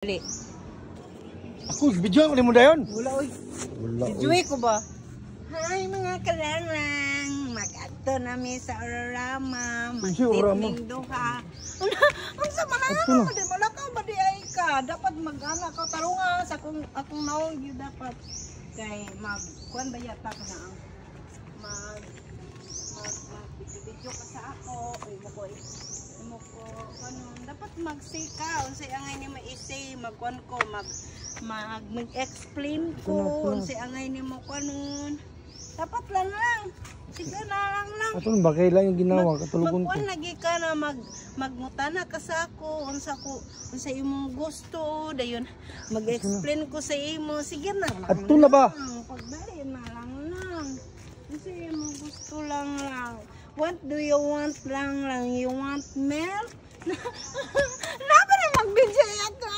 Dali. Aku video ni mo dayon. Wala oy. Video ko ba? Hi mga kalarang, mag-adto nami sa Ororama, mag-meeting duha. Unsa man ano, di malakaw ba di ay ka? Dapat mag-ana ka tarunga sa akong naong gyud dapat kay kuan ba yata ko na ang video ka sa ako. Oy mo ko kanon dapat magsika unsay angay ni maisay magkuan ko mag-explain ko unsay angay ni mo kanon dapat lang siga na lang aton ba kailan yung ginawa katulugon ko magkuan lagi ka na magmutana ka sa ako unsa imong gusto dayon mag-explain ko sa imo sige na lang adto na ba pagbali na lang unsay imong gusto lang what do you want lang you want milk? Napa na mag-video ato?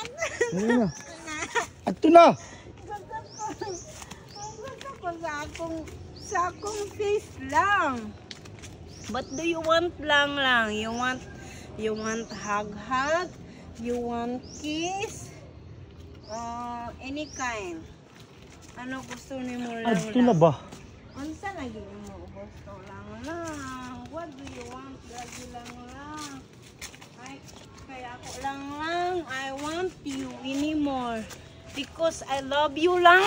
Ato na! Sa akong face lang. What do you want lang? You want hug? You want kiss? Any kind. Ano gusto ni mo lang? Ato na ba? Unsa lagi mo gusto lang? What do you want? Lagi lang. Ay, kaya ako lang. I want you anymore. Because I love you lang.